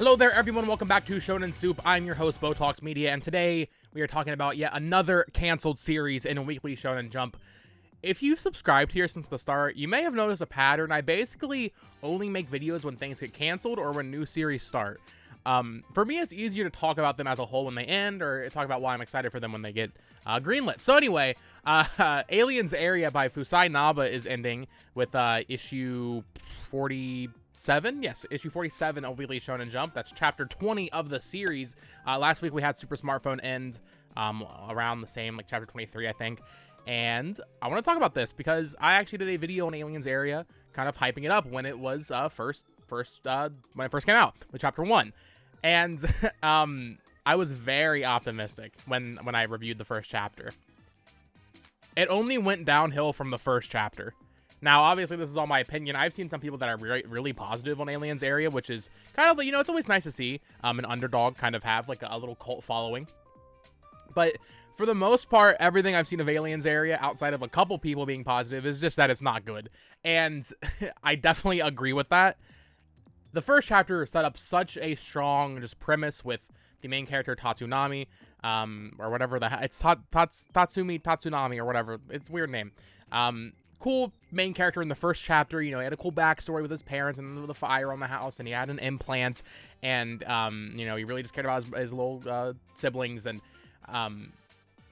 Hello there, everyone. Welcome back to Shonen Soup. I'm your host, Botox Media, and today we are talking about yet another canceled series in a weekly Shonen Jump. If you've subscribed here since the start, you may have noticed a pattern. I basically only make videos when things get canceled or when new series start. For me, it's easier to talk about them as a whole when they end, or talk about why I'm excited for them when they get greenlit. So anyway, Aliens Area by Fusai Naba is ending with issue 47. Yes, issue 47 of Weekly Shonen Jump. That's chapter 20 of the series. Last week we had Super Smartphone end around the same, like chapter 23, I think. And I want to talk about this because I actually did a video on Aliens Area, kind of hyping it up when it was when it first came out with chapter 1. And I was very optimistic when I reviewed the first chapter. It only went downhill from the first chapter. Now, obviously, this is all my opinion. I've seen some people that are really positive on Aliens Area, which is kind of, it's always nice to see an underdog kind of have like a little cult following. But for the most part, everything I've seen of Aliens Area, outside of a couple people being positive, is just that it's not good. And I definitely agree with that. The first chapter set up such a strong premise with the main character Tatsunami, or whatever it's Tatsumi Tatsunami or whatever. It's a weird name. Cool main character in the first chapter. He had a cool backstory with his parents and the fire on the house, and he had an implant, and he really just cared about his little siblings, and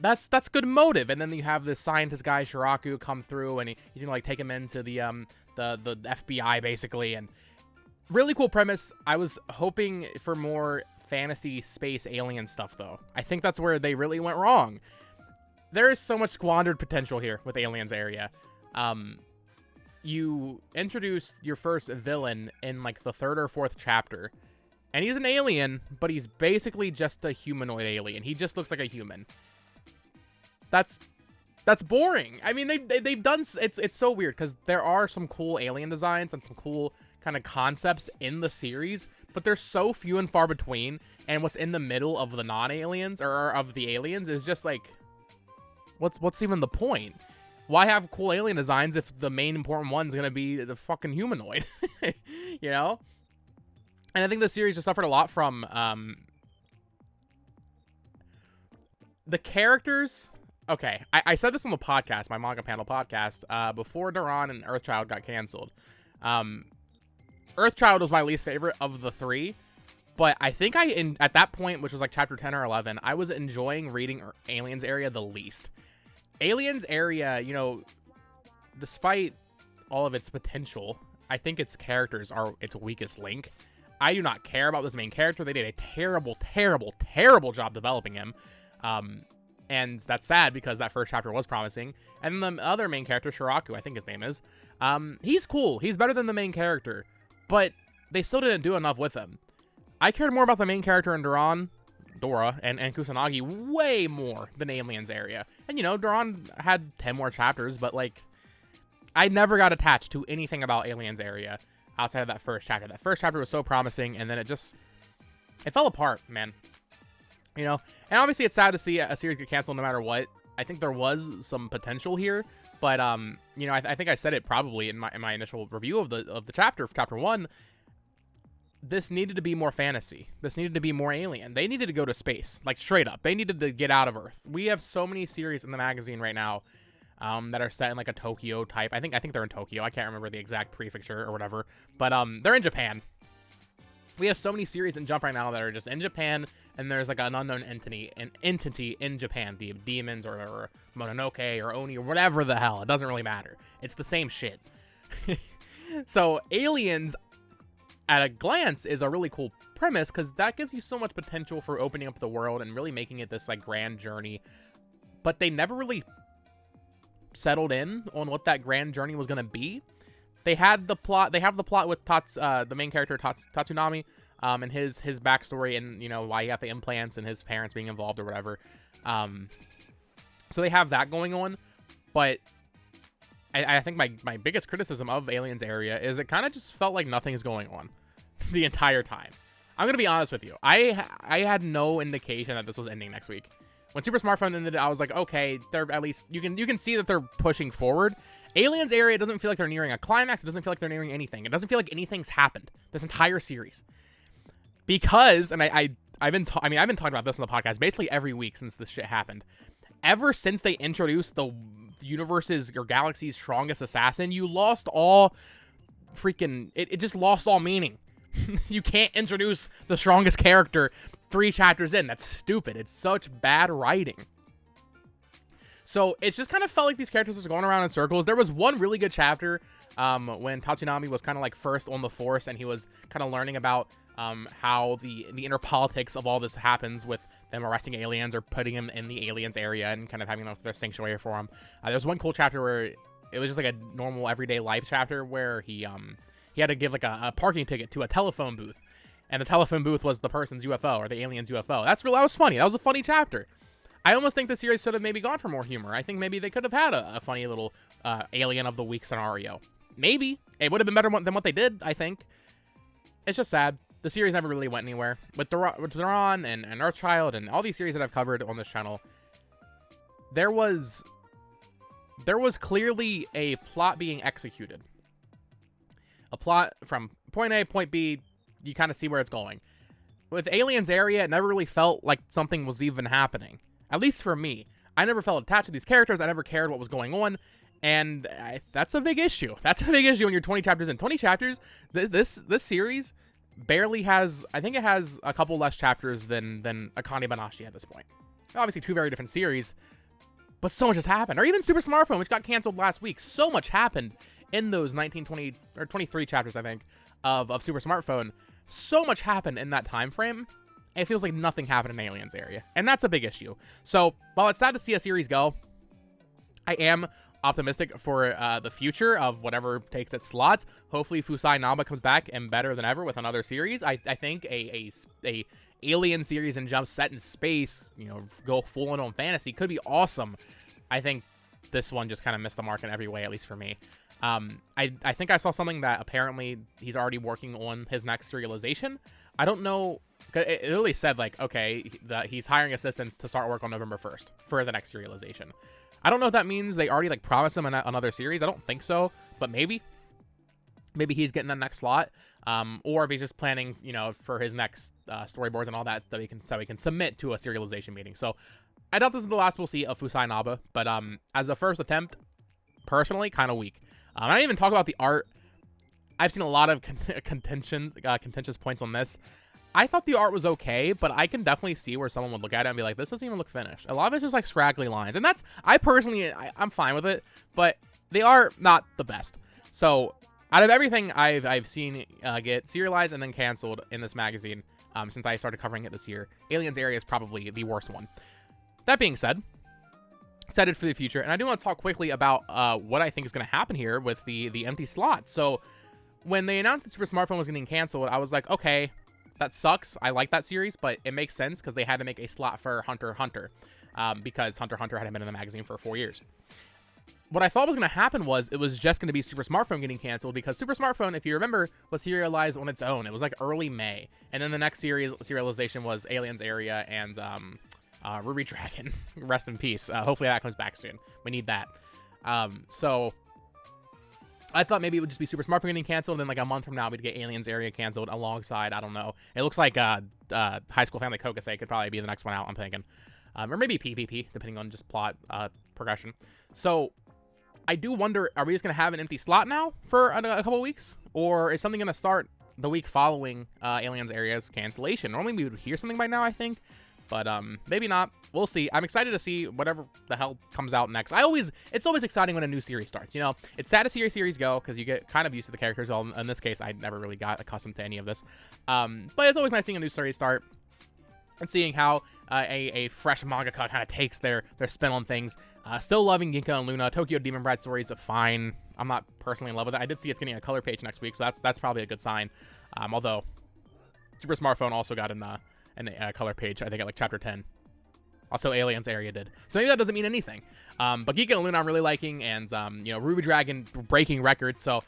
that's good motive. And then you have this scientist guy Shiraku come through, and he's gonna take him into the FBI basically, and really cool premise. I was hoping for more fantasy space alien stuff, though. I think that's where they really went wrong. There is so much squandered potential here with Aliens Area. You introduce your first villain in like the third or fourth chapter, and he's an alien, but he's basically just a humanoid alien. He just looks like a human. That's boring. I mean, they've done, it's so weird because there are some cool alien designs and some cool kind of concepts in the series, but they're so few and far between, and what's in the middle of the non-aliens or of the aliens is just like, what's even the point? Why have cool alien designs if the main important one's gonna be the fucking humanoid? And I think the series just suffered a lot from the characters. Okay, I said this on the podcast, my manga panel podcast, before Duran and Earthchild got canceled. Earthchild was my least favorite of the three, but I think at that point, which was like chapter 10 or 11, I was enjoying reading Aliens Area the least. Aliens Area, despite all of its potential, I think its characters are its weakest link. I do not care about this main character. They did a terrible, terrible, terrible job developing him. And that's sad because that first chapter was promising. And the other main character, Shiraku, I think his name is, he's cool. He's better than the main character, but they still didn't do enough with him. I cared more about the main character in Dora and Kusanagi way more than Aliens Area. And Duran had 10 more chapters, but like I never got attached to anything about Aliens Area outside of that first chapter. That first chapter was so promising, and then it fell apart, man. And obviously it's sad to see a series get canceled no matter what. I think there was some potential here, but I think I said it probably in my initial review of the chapter 1. This needed to be more fantasy. This needed to be more alien. They needed to go to space, like straight up. They needed to get out of Earth. We have so many series in the magazine right now that are set in like a Tokyo type. I think they're in Tokyo. I can't remember the exact prefecture or whatever, but they're in Japan. We have so many series in Jump right now that are just in Japan, and there's like an unknown entity in Japan, the demons or Mononoke or Oni or whatever the hell. It doesn't really matter. It's the same shit. So Aliens, at a glance, is a really cool premise because that gives you so much potential for opening up the world and really making it this like grand journey. But they never really settled in on what that grand journey was going to be. They had the plot. They have the plot with the main character Tatsunami, and his backstory, and why he got the implants and his parents being involved or whatever. So they have that going on, but I think my biggest criticism of Aliens Area is it kind of just felt like nothing is going on the entire time. I'm gonna be honest with you. I had no indication that this was ending next week. When Super Smartphone ended, I was like, okay, they're at least you can see that they're pushing forward. Aliens Area doesn't feel like they're nearing a climax. It doesn't feel like they're nearing anything. It doesn't feel like anything's happened this entire series. Because, and I've been talking about this on the podcast basically every week since this shit happened. Ever since they introduced the universe's or galaxy's strongest assassin, you lost all freaking, it just lost all meaning. You can't introduce the strongest character 3 chapters in. That's stupid. It's such bad writing. So it's just kind of felt like these characters were going around in circles. There was one really good chapter when Tatsunami was kind of like first on the force, and he was kind of learning about how the inner politics of all this happens with them arresting aliens or putting him in the aliens area and kind of having their sanctuary for him. There was one cool chapter where it was just like a normal everyday life chapter where he had to give like a parking ticket to a telephone booth, and the telephone booth was the person's UFO or the alien's UFO. That was funny. That was a funny chapter. I almost think the series should have maybe gone for more humor. I think maybe they could have had a funny little alien of the week scenario. Maybe. It would have been better than what they did, I think. It's just sad. The series never really went anywhere. With Duran and Earthchild and all these series that I've covered on this channel, there was clearly a plot being executed. A plot from point A, point B, you kind of see where it's going. With Aliens Area, it never really felt like something was even happening. At least for me. I never felt attached to these characters. I never cared what was going on. And that's a big issue. That's a big issue when you're 20 chapters in. 20 chapters, this series barely has, I think it has a couple less chapters than Akane Banashi at this point. Obviously 2 very different series, but so much has happened. Or even Super Smartphone, which got canceled last week. So much happened in those 19, 20, or 23 chapters, I think, of Super Smartphone. So much happened in that time frame. It feels like nothing happened in Aliens Area, and that's a big issue. So, while it's sad to see a series go, I am optimistic for the future of whatever takes its slot. Hopefully, Fusai Naba comes back and better than ever with another series. I think a alien series and Jump set in space, go full on fantasy could be awesome. I think this one just kind of missed the mark in every way, at least for me. I think I saw something that apparently he's already working on his next serialization. I don't know. It really said, like, okay, that he's hiring assistants to start work on November 1st for the next serialization. I don't know if that means they already, like, promised him another series. I don't think so, but maybe. Maybe he's getting the next slot, or if he's just planning, for his next storyboards and all that, so he can submit to a serialization meeting. So I doubt this is the last we'll see of Fusai Naba, but as a first attempt, personally, kind of weak. I didn't even talk about the art. I've seen a lot of contentious points on this. I thought the art was okay, but I can definitely see where someone would look at it and be like, this doesn't even look finished. A lot of it's just like scraggly lines. And I'm fine with it, but they are not the best. So out of everything I've seen get serialized and then canceled in this magazine since I started covering it this year, Aliens Area is probably the worst one. That being said, excited for the future. And I do want to talk quickly about what I think is going to happen here with the empty slot. So when they announced that Super Smartphone was getting canceled, I was like, okay, that sucks. I like that series, but it makes sense because they had to make a slot for Hunter x Hunter because Hunter x Hunter hadn't been in the magazine for 4 years. What I thought was going to happen was it was just going to be Super Smartphone getting canceled because Super Smartphone, if you remember, was serialized on its own. It was like early May. And then the next serialization was Aliens Area and Ruby Dragon. Rest in peace. Hopefully that comes back soon. We need that. So I thought maybe it would just be Super Smartphone getting canceled, and then like a month from now we'd get Aliens Area canceled alongside, I don't know. It looks like High School Family Kokosei could probably be the next one out, I'm thinking. Or maybe PPP, depending on just plot progression. So I do wonder, are we just going to have an empty slot now for a couple weeks? Or is something going to start the week following Aliens Area's cancellation? Normally we would hear something by now, I think. But maybe not. We'll see. I'm excited to see whatever the hell comes out next. It's always exciting when a new series starts. It's sad to see a series go because you get kind of used to the characters. Well, in this case, I never really got accustomed to any of this. But it's always nice seeing a new series start and seeing how a fresh mangaka kind of takes their spin on things. Still loving Ginka and Luna. Tokyo Demon Bride stories are fine. I'm not personally in love with it. I did see it's getting a color page next week, so that's probably a good sign. Although Super Smartphone also got a color page, I think at like chapter 10. Also Aliens Area did. So maybe that doesn't mean anything. But Geek and Luna I'm really liking, and Ruby Dragon breaking records. So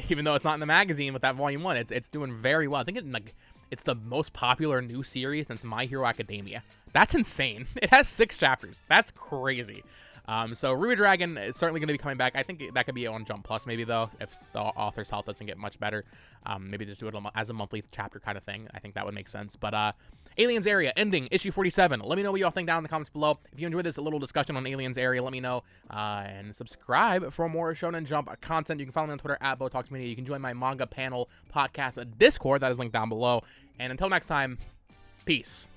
even though it's not in the magazine with that volume 1, it's doing very well. I think it's the most popular new series since My Hero Academia. That's insane. It has 6 chapters. That's crazy. So Ruby Dragon is certainly going to be coming back. I think that could be on Jump Plus maybe, though, if the author's health doesn't get much better. Maybe just do it as a monthly chapter kind of thing. I think that would make sense. But Aliens Area ending issue 47. Let me know what y'all think down in the comments below. If you enjoyed this little discussion on Aliens Area, let me know. And subscribe for more Shonen Jump content. You can follow me on Twitter at BotoxMania. You can join my manga panel podcast Discord. That is linked down below. And until next time, peace.